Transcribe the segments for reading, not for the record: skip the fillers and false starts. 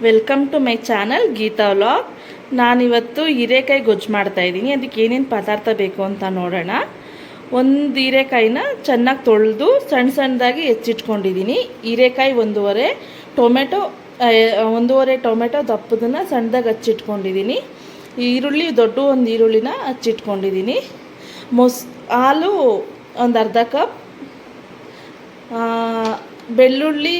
Welcome to my channel Geetha vlog. ನಾನಿವತ್ತು ಹೀರೆಕಾಯಿ ಗೊಜ್ಜು ಮಾಡ್ತಾಯಿದ್ದೀನಿ. ಅದಕ್ಕೆ ಏನೇನು ಪದಾರ್ಥ ಬೇಕು ಅಂತ ನೋಡೋಣ. ಒಂದು ಹೀರೆಕಾಯಿನ ಚೆನ್ನಾಗಿ ತೊಳೆದು ಸಣ್ಣ ಸಣ್ಣದಾಗಿ ಹೆಚ್ಚಿಟ್ಕೊಂಡಿದ್ದೀನಿ. ಹೀರೆಕಾಯಿ ಒಂದೂವರೆ ಟೊಮೆಟೊ ದಪ್ಪದನ್ನು ಸಣ್ಣದಾಗಿ ಹಚ್ಚಿಟ್ಕೊಂಡಿದ್ದೀನಿ. ಈರುಳ್ಳಿ ಒಂದು ಈರುಳ್ಳಿನ ಹಚ್ಚಿಟ್ಕೊಂಡಿದ್ದೀನಿ. ಹಾಲು ಒಂದು ಅರ್ಧ ಕಪ್, ಬೆಳ್ಳುಳ್ಳಿ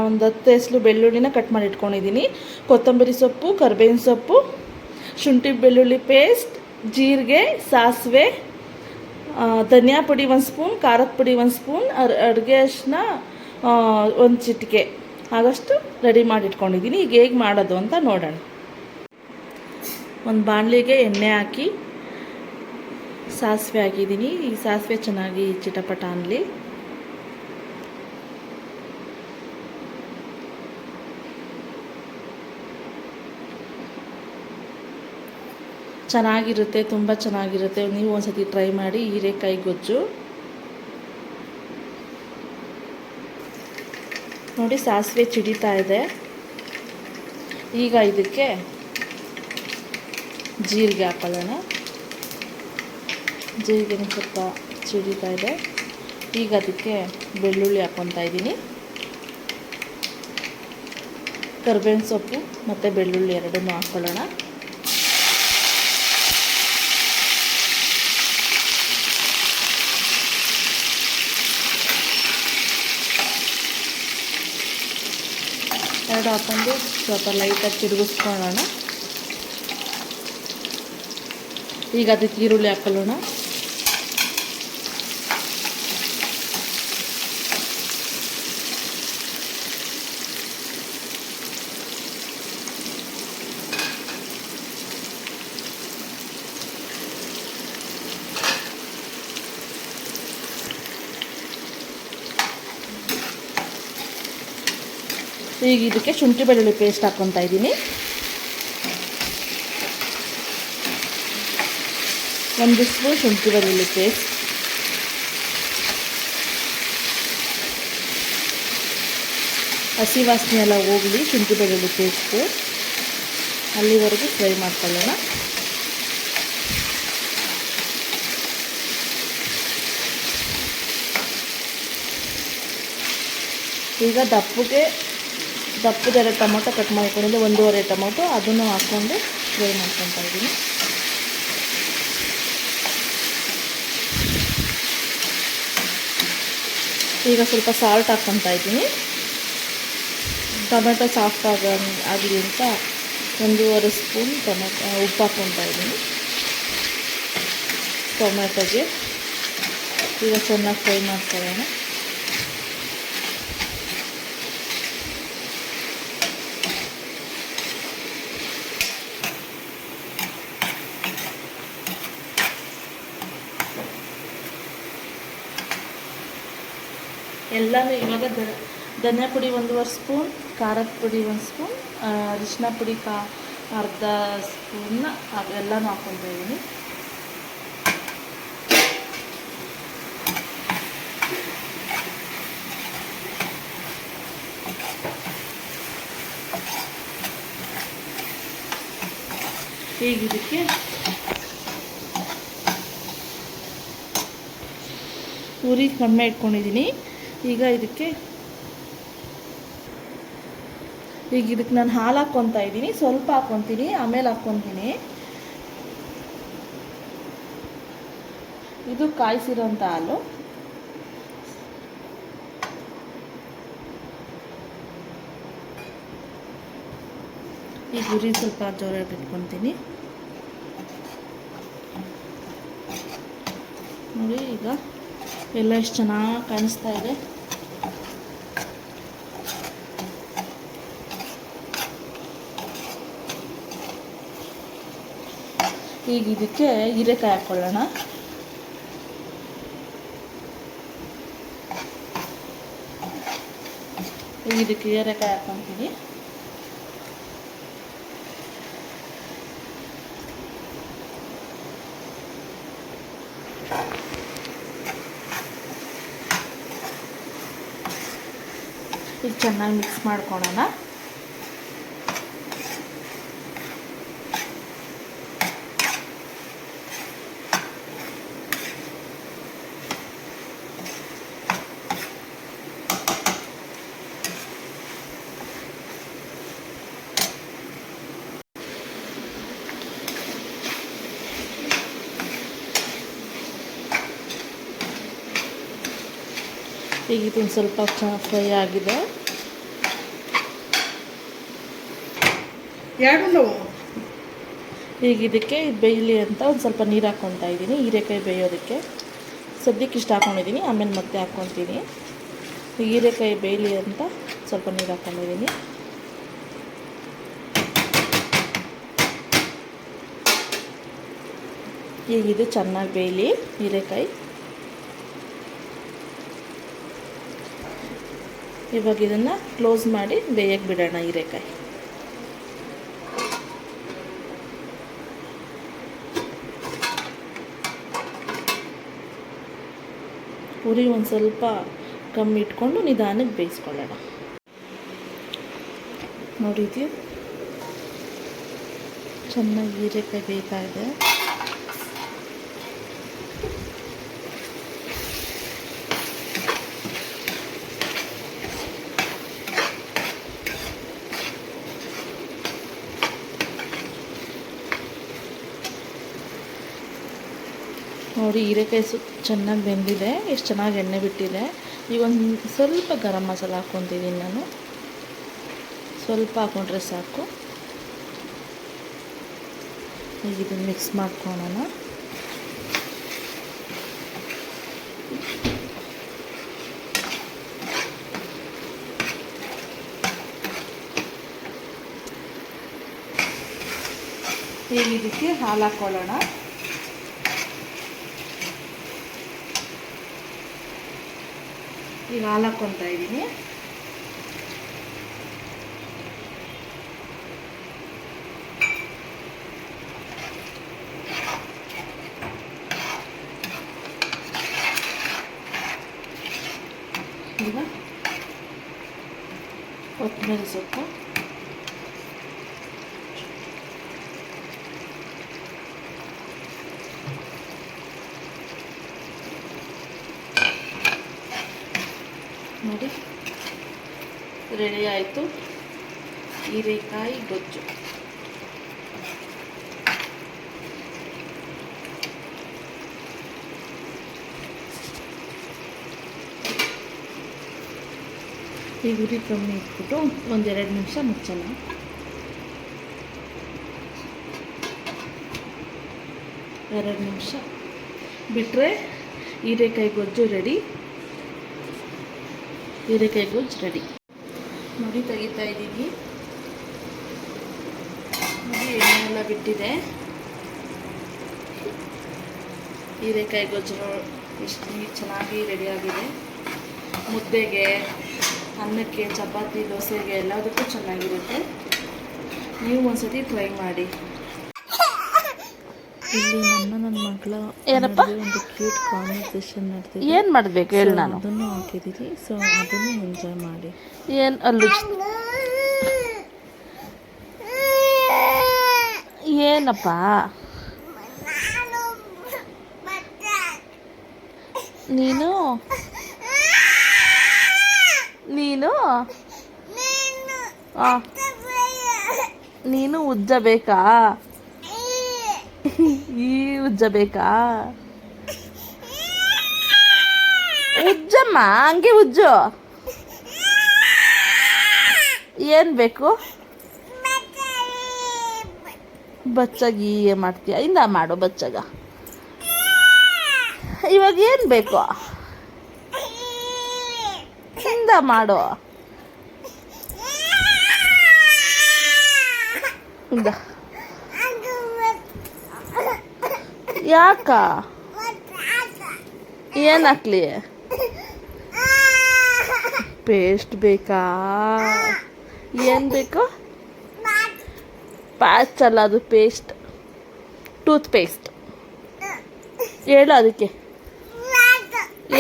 ಒಂದು 10 ಎಸಳು ಬೆಳ್ಳುಳ್ಳಿನ ಕಟ್ ಮಾಡಿ ಇಟ್ಕೊಂಡಿದ್ದೀನಿ. ಕೊತ್ತಂಬರಿ ಸೊಪ್ಪು, ಕರಿಬೇವಿನ ಸೊಪ್ಪು, ಶುಂಠಿ ಬೆಳ್ಳುಳ್ಳಿ ಪೇಸ್ಟ್, ಜೀರಿಗೆ, ಸಾಸಿವೆ, ಧನಿಯಾ ಪುಡಿ 1 ಸ್ಪೂನ್, ಖಾರದ ಪುಡಿ 1 ಸ್ಪೂನ್, ಅಡುಗೆ ಅರಿಶಿನ 1 ಚಿಟಿಕೆ ಆಗೋಷ್ಟು ರೆಡಿ ಮಾಡಿ ಇಟ್ಕೊಂಡಿದ್ದೀನಿ. ಈಗ ಹೇಗೆ ಮಾಡೋದು ಅಂತ ನೋಡೋಣ. ಒಂದು ಬಾಣಲಿಗೆ ಎಣ್ಣೆ ಹಾಕಿ ಸಾಸಿವೆ ಹಾಕಿದ್ದೀನಿ. ಈ ಸಾಸಿವೆ ಚೆನ್ನಾಗಿ ಚಿಟಪಟ ಅನ್ನಲಿ. ಚೆನ್ನಾಗಿರುತ್ತೆ, ತುಂಬ ಚೆನ್ನಾಗಿರುತ್ತೆ. ನೀವು ಒಂದ್ಸತಿ ಟ್ರೈ ಮಾಡಿ ಹೀರೆಕಾಯಿ ಗೊಜ್ಜು. ನೋಡಿ, ಸಾಸಿವೆ ಚಿಡಿತಾ ಇದೆ. ಈಗ ಇದಕ್ಕೆ ಜೀರಿಗೆ ಹಾಕೊಳ್ಳೋಣ. ಜೀರಿಗೆ ಸ್ವಲ್ಪ ಚಿಡಿತಾ ಇದೆ. ಈಗ ಅದಕ್ಕೆ ಬೆಳ್ಳುಳ್ಳಿ ಹಾಕ್ಕೊತಾ ಇದ್ದೀನಿ. ಕರಿಬೇವಿನ ಸೊಪ್ಪು ಮತ್ತು ಬೆಳ್ಳುಳ್ಳಿ ಎರಡನ್ನೂ ಹಾಕ್ಕೊಳ್ಳೋಣ. ಎರಡು ಹಾಕೊಂಡು ಸ್ವಲ್ಪ ಲೈಟಾಗಿ ತಿರುಗಿಸ್ಕೊಳ್ಳೋಣ. ಈಗ ಅದಕ್ಕೆ ಈರುಳ್ಳಿ ಹಾಕೊಳ್ಳೋಣ. ಈಗ ಇದಕ್ಕೆ ಶುಂಠಿ ಬೆಳ್ಳುಳ್ಳಿ ಪೇಸ್ಟ್ ಹಾಕ್ಕೊತಾ ಇದ್ದೀನಿ. 1 ಸ್ಪೂನ್ ಶುಂಠಿ ಬೆಳ್ಳುಳ್ಳಿ ಪೇಸ್ಟ್. ಹಸಿ ವಾಸನೆ ಎಲ್ಲ ಹೋಗಲಿ ಶುಂಠಿ ಬೆಳ್ಳುಳ್ಳಿ ಪೇಸ್ಟು, ಅಲ್ಲಿವರೆಗೂ ಫ್ರೈ ಮಾಡ್ಕೊಳ್ಳೋಣ. ಈಗ ದಪ್ಪದ ಟೊಮೊಟೊ ಕಟ್ ಮಾಡ್ಕೊಂಡಿದ್ದೆ, 1.5 ಟೊಮೊಟೊ, ಅದನ್ನು ಹಾಕ್ಕೊಂಡು ಫ್ರೈ ಮಾಡ್ಕೊತಾ ಇದ್ದೀನಿ. ಈಗ ಸ್ವಲ್ಪ ಸಾಲ್ಟ್ ಹಾಕ್ಕೊತಾ ಇದ್ದೀನಿ. ಟೊಮೆಟೊ ಸಾಫ್ಟ್ ಆಗಲಿ ಅಂತ 1.5 ಸ್ಪೂನ್ ಉಪ್ಪು ಹಾಕ್ಕೊತಾ ಇದ್ದೀನಿ ಟೊಮೆಟೊಗೆ. ಈಗ ಚೆನ್ನಾಗಿ ಫ್ರೈ ಮಾಡ್ಕೊಳ್ಳೋಣ. ಎಲ್ಲನೂ ಇವಾಗ ಧನಿಯಾ ಪುಡಿ 1.5 ಸ್ಪೂನ್, ಖಾರದ ಪುಡಿ 1 ಸ್ಪೂನ್, ಅರಿಶಿನ ಪುಡಿ ಅರ್ಧ ಸ್ಪೂನ್ನ ಎಲ್ಲನೂ ಹಾಕ್ಕೊತಾ ಇದ್ದೀನಿ. ಈಗ ಇದಕ್ಕೆ ಉರಿ ಕಡಿಮೆ ಇಟ್ಕೊಂಡಿದ್ದೀನಿ. ಈಗ ಇದಕ್ಕೆ ನಾನು ಹಾಲು ಹಾಕ್ಕೊತಾ ಇದ್ದೀನಿ. ಸ್ವಲ್ಪ ಹಾಕ್ಕೊತೀನಿ, ಆಮೇಲೆ ಹಾಕ್ಕೊತೀನಿ. ಇದು ಕಾಯಿಸಿರೋಂಥ ಹಾಲು. ಈಗ ಉರಿ ಸ್ವಲ್ಪ ಜೋರಾಗಿ ಇಟ್ಕೊತೀನಿ. ನೋಡಿ, ಈಗ ಎಲ್ಲ ಎಷ್ಟು ಚೆನ್ನಾಗಿ ಕಾಣಿಸ್ತಾ ಇದೆ. ಈಗ ಇದಕ್ಕೆ ಹೀರೆಕಾಯಿ ಹಾಕ್ಕೊಳ್ಳೋಣ. ಈಗ ಇದಕ್ಕೆ ಹೀರೆಕಾಯಿ ಹಾಕ್ಕೊತೀನಿ. ಈಗ ಚೆನ್ನಾಗಿ ಮಿಕ್ಸ್ ಮಾಡ್ಕೊಳ್ಳೋಣ. ಈಗ ಇದನ್ನು ಸ್ವಲ್ಪ ಫ್ರೈ ಆಗಿದೆ. ಈಗ ಇದಕ್ಕೆ ಇದು ಬೇಯಲಿ ಅಂತ ಒಂದು ಸ್ವಲ್ಪ ನೀರು ಹಾಕ್ಕೊತಾ ಇದ್ದೀನಿ, ಹೀರೆಕಾಯಿ ಬೇಯೋದಕ್ಕೆ. ಸದ್ಯಕ್ಕೆ ಇಷ್ಟು ಹಾಕ್ಕೊಂಡಿದ್ದೀನಿ, ಆಮೇಲೆ ಮತ್ತೆ ಹಾಕ್ಕೊತೀನಿ. ಹೀರೆಕಾಯಿ ಬೇಯಲಿ ಅಂತ ಸ್ವಲ್ಪ ನೀರು ಹಾಕ್ಕೊಂಡಿದ್ದೀನಿ. ಈಗ ಇದು ಚೆನ್ನಾಗಿ ಬೇಯಲಿ ಹೀರೆಕಾಯಿ. ಇವಾಗ ಇದನ್ನು ಕ್ಲೋಸ್ ಮಾಡಿ ಬೇಯಕ್ಕೆ ಬಿಡೋಣ ಹೀರೆಕಾಯಿ. ಉರಿ ಒಂದು ಸ್ವಲ್ಪ ಕಮ್ಮಿ ಇಟ್ಕೊಂಡು ನಿಧಾನಕ್ಕೆ ಬೇಯಿಸ್ಕೊಳ್ಳೋಣ. ನೋಡಿದ್ವಿ ಚೆನ್ನಾಗಿ ಹೀರೆಕಾಯಿ ಬೇಯ್ತಾ ಇದೆ. ನೋಡಿ ಹೀರೆಕಾಯಿ ಚೆನ್ನಾಗಿ ಬೆಂದಿದೆ, ಎಷ್ಟು ಚೆನ್ನಾಗಿ ಎಣ್ಣೆ ಬಿಟ್ಟಿದೆ. ಈಗ ಒಂದು ಸ್ವಲ್ಪ ಗರಂ ಮಸಾಲ ಹಾಕ್ಕೊತಿದ್ದೀನಿ ನಾನು, ಸ್ವಲ್ಪ ಹಾಕ್ಕೊಂಡ್ರೆ ಸಾಕು. ಈಗ ಇದನ್ನು ಮಿಕ್ಸ್ ಮಾಡ್ಕೊಳ್ಳೋಣ. ಈಗ ಇದಕ್ಕೆ ಹಾಲು ಹಾಕ್ಕೊಳ್ಳೋಣ. ಈಗ ಹಾಲು ಹಾಕ್ಕೊತಾ ಇದ್ದೀನಿ. ಈಗ ಕೊತ್ತಂಬರಿ ಸೊಪ್ಪು, ನೋಡಿ ರೆಡಿ ಆಯಿತು ಹೀರೆಕಾಯಿ ಗೊಜ್ಜು. ಈಗ ಉರಿ ಕಮ್ಮಿ ಇಟ್ಬಿಟ್ಟು ಒಂದೆರಡು ನಿಮಿಷ ಮುಚ್ಚೋಣ. ಎರಡು ನಿಮಿಷ ಬಿಟ್ಟರೆ ಹೀರೆಕಾಯಿ ಗೊಜ್ಜು ರೆಡಿ. ಹೀರೆಕಾಯಿ ಗೊಜ್ಜು ರೆಡಿ. ನೋಡಿ ತೆಗಿತಾ ಇದ್ದೀವಿ. ನೋಡಿ ಎಣ್ಣೆ ಎಲ್ಲ ಬಿಟ್ಟಿದೆ. ಹೀರೆಕಾಯಿ ಗೊಜ್ಜು ಎಷ್ಟು ಚೆನ್ನಾಗಿ ರೆಡಿಯಾಗಿದೆ. ಮುದ್ದೆಗೆ, ಅನ್ನಕ್ಕೆ, ಚಪಾತಿ, ದೋಸೆಗೆ ಎಲ್ಲದಕ್ಕೂ ಚೆನ್ನಾಗಿರುತ್ತೆ. ನೀವು ಒಂದ್ಸತಿ ಟ್ರೈ ಮಾಡಿ. ಇಲ್ಲಿ ನನ್ನ ಮಗಳ ಏನಪ್ಪ ಒಂದು ಕ್ಯೂಟ್ ಕಾನ್ವರ್ಸೇಷನ್ ನಡೆದಿದೆ. ಏನು ಮಾಡಬೇಕು ಹೇಳಿ, ನಾನು ಅದನ್ನು ಹಾಕಿದ್ದೀನಿ. ಸೊ ಅದನ್ನು ಎಂಜಾಯ್ ಮಾಡಿ. ಏನು ಅಲ್ಲೂ ಏನಪ್ಪ ನೀನು ನೀನು ನೀನು ಉಜ್ಜಬೇಕಾ? ಈ ಉಜ್ಜಬೇಕಾ? ಉಜ್ಜಮ್ಮ, ಹಂಗೆ ಉಜ್ಜು. ಏನು ಬೇಕು? ಬಚ್ಚಗಿ ಮಾಡ್ತೀಯ? ಇಂದ ಮಾಡು ಬಚ್ಚಗ. ಇವಾಗ ಏನು ಬೇಕು? ಇಂದ ಮಾಡು. ಇಂದ ಯಾಕ? ಏನು ಹಾಕ್ಲಿ? ಪೇಸ್ಟ್ ಬೇಕಾ? ಏನು ಬೇಕು? ಪ್ಯಾಚ್ ಅಲ್ಲ, ಅದು ಪೇಸ್ಟ್, ಟೂತ್ ಪೇಸ್ಟ್. ಹೇಳು ಅದಕ್ಕೆ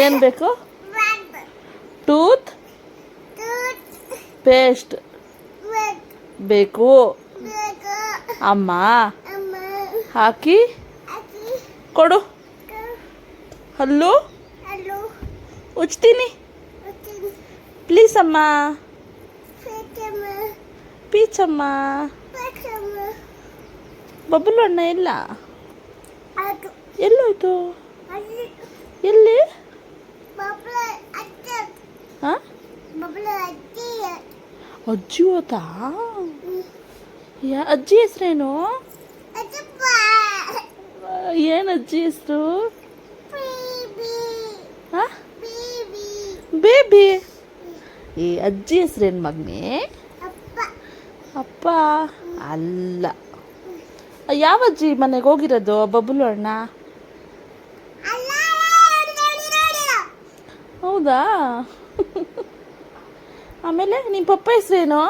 ಏನು ಬೇಕು? ಟೂತ್ ಪೇಸ್ಟ್ ಬೇಕು. ಅಮ್ಮ ಹಾಕಿ ಕೊಡು. ಹಲ್ಲು ಉಜ್ತೀನಿ ಪ್ಲೀಸ್ ಅಮ್ಮ. ಪೀಚಮ್ಮ. ಬಬ್ಬಲು ಅಣ್ಣ ಎಲ್ಲ ಎಲ್ಲೋಯ್ತು? ಎಲ್ಲಿ? ಹಾಂ ಅಜ್ಜಿ ಹೋತಾ? ಅಜ್ಜಿ ಹೆಸ್ರೇನು? ಏನು ಅಜ್ಜಿ ಹೆಸರು? ಹಾಂ ಬೇಬಿ. ಈ ಅಜ್ಜಿ ಹೆಸ್ರೇನು ಮಗನೇ? ಅಪ್ಪ ಅಲ್ಲ. ಯಾವ ಅಜ್ಜಿ ಮನೆಗೆ ಹೋಗಿರೋದು ಬಬ್ಬಲು ಅಣ್ಣ? ಹೌದಾ? ಆಮೇಲೆ ನಿಮ್ಮ ಪಪ್ಪ ಹೆಸ್ರೇನು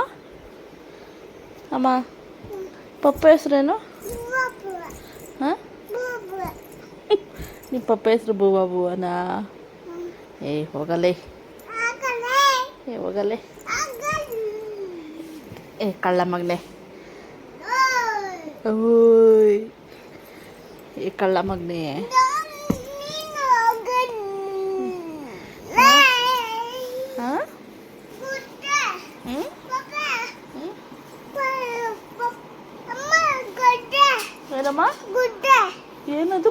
ಅಮ್ಮ? ಪಪ್ಪ ಹೆಸ್ರೇನು? ಹಾಂ ನಿಮ್ಮ ಪಪ್ಪ ಹೆಸ್ರು ಬೂವಾ ಬೂವನಾ? ಹೋಗಲೇ ಹೋಗಲೇ ಕಳ್ಳ ಮಗನೇ. ಓಯ್ ಕಳ್ಳ ಮಗನೇ. ಏನಮ್ಮ ಏನದು?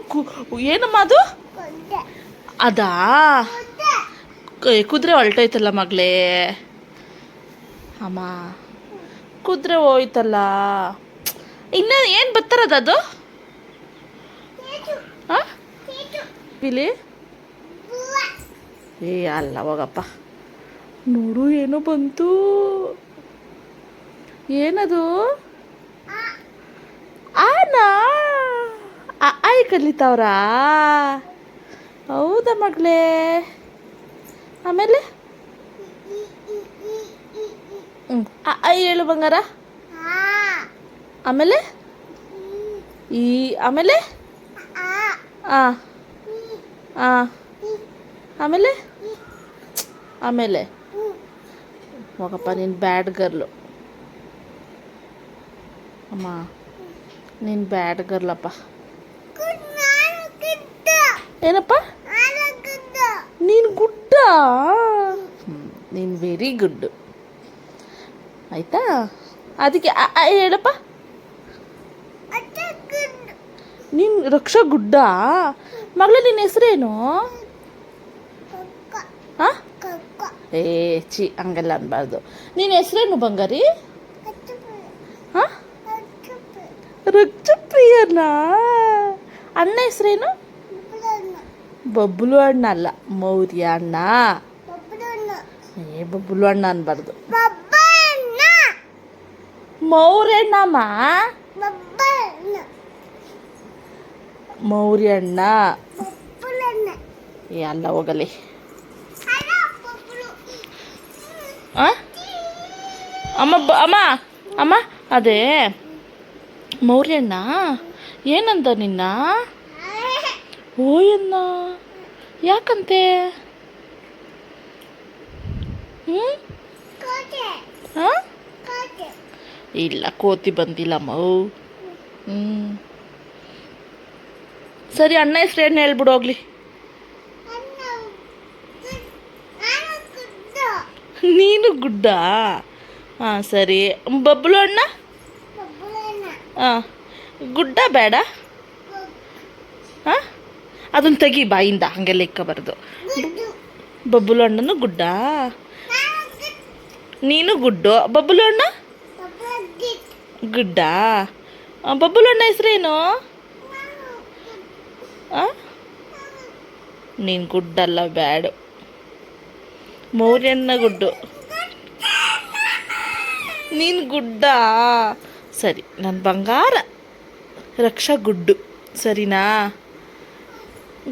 ಏನಮ್ಮ ಅದು? ಅದಾ ಕುದುರೆ ಹೊಲ್ಟೋಯ್ತಲ್ಲ ಮಗಳೇ. ಅಮ್ಮ ಕುದುರೆ ಹೋಯ್ತಲ್ಲ. ಇನ್ನು ಏನು ಬರ್ತಾರದ ಅದು? ಹಾಂ ಪಿಲಿ ಅಲ್ಲ ಹೋಗಪ್ಪ. ನೋಡು ಏನೋ ಬಂತು. ಏನದು? ಆನಾ ಆಯ್ ಕಲಿತಾವ್ರಾ? ಹೌದಾ ಮಗಳೇ? ಆಮೇಲೆ ಹೇಳು ಬಂಗಾರ. ಆಮೇಲೆ ಆಮೇಲೆ ಆಮೇಲೆ ಆಮೇಲೆ ಹೋಗಪ್ಪ. ನೀನು ಬ್ಯಾಡ್ ಗರ್ಲು ಅಮ್ಮ. ನೀನು ಬ್ಯಾಡ್ ಗರ್ಲಪ್ಪ. ಏನಪ್ಪ? ನೀನು ಗುಡ್ಡ. ನೀನು ವೆರಿ ಗುಡ್ ಆಯಿತಾ? ಅದಕ್ಕೆ ಹೇಳಪ್ಪ. ನೀನು ರಕ್ಷಾ ಗುಡ್ಡ ಮಗಳ. ನಿನ್ನ ಹೆಸರೇನು? ಹಾಂ ಚಿ ಹಂಗೆಲ್ಲ ಅನ್ಬಾರ್ದು. ನಿನ್ನ ಹೆಸರೇನು ಬಂಗಾರಿ? ಹಾಂ ರಕ್ಷಪ್ರಿಯನಾ? ಅಣ್ಣ ಹೆಸರೇನು? ಬಬ್ಬಲು ಅಣ್ಣ ಅಲ್ಲ, ಮೌರ್ಯ ಅಣ್ಣ. ಬಬ್ಬಲು ಅಣ್ಣ ಅನ್ಬಾರ್ದು. ಮೌರ್ಯಣ್ಣಮ್ಮ. ಮೌರ್ಯಣ್ಣ ಅಲ್ಲ ಹೋಗಲಿ. ಅಮ್ಮ ಅಮ್ಮ ಅಮ್ಮ ಅದೇ ಮೌರ್ಯಣ್ಣ ಏನಂದ ನಿನ್ನ? ಓಯಣ್ಣ ಯಾಕಂತೆ? ಹಾಂ ಇಲ್ಲ ಕೋತಿ ಬಂದಿಲ್ಲ ಮೌ. ಸರಿ ಅಣ್ಣ ಹೆಸ್ರು ಏನು ಹೇಳ್ಬಿಡು ಹೋಗ್ಲಿ. ನೀನು ಗುಡ್ಡ. ಹಾಂ ಸರಿ. ಬಬ್ಬಲು ಅಣ್ಣ? ಹಾಂ ಗುಡ್ಡ ಬೇಡ. ಹಾಂ ಅದನ್ನು ತೆಗಿ ಬಾಯಿಂದ, ಹಾಗೆ ಲೆಕ್ಕಬಾರ್ದು. ಬಬ್ಬಲು ಅಣ್ಣನು ಗುಡ್ಡ, ನೀನು ಗುಡ್ಡು. ಬಬ್ಬಲು ಅಣ್ಣ ಗುಡ್ಡ. ಬಬ್ಬಲು ಅಣ್ಣ ಹೆಸ್ರೇನು? ನೀನು ಗುಡ್ಡಲ್ಲ ಬ್ಯಾಡು. ಮೌರ್ಯಣ್ಣ ಗುಡ್ಡು, ನೀನು ಗುಡ್ಡ. ಸರಿ ನನ್ನ ಬಂಗಾರ ರಕ್ಷಾ ಗುಡ್ಡು ಸರಿನಾ?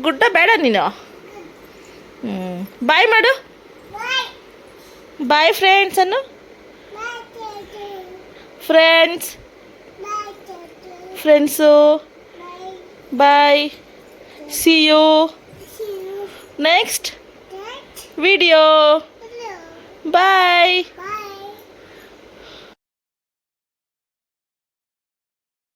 ಗುಡ್ಡ ಬೇಡ ನೀನು. ಬಾಯ್ ಮಾಡು. ಬಾಯ್ ಫ್ರೆಂಡ್ಸ್ ಅನ್ನು. Friends bye. See you next video. Bye.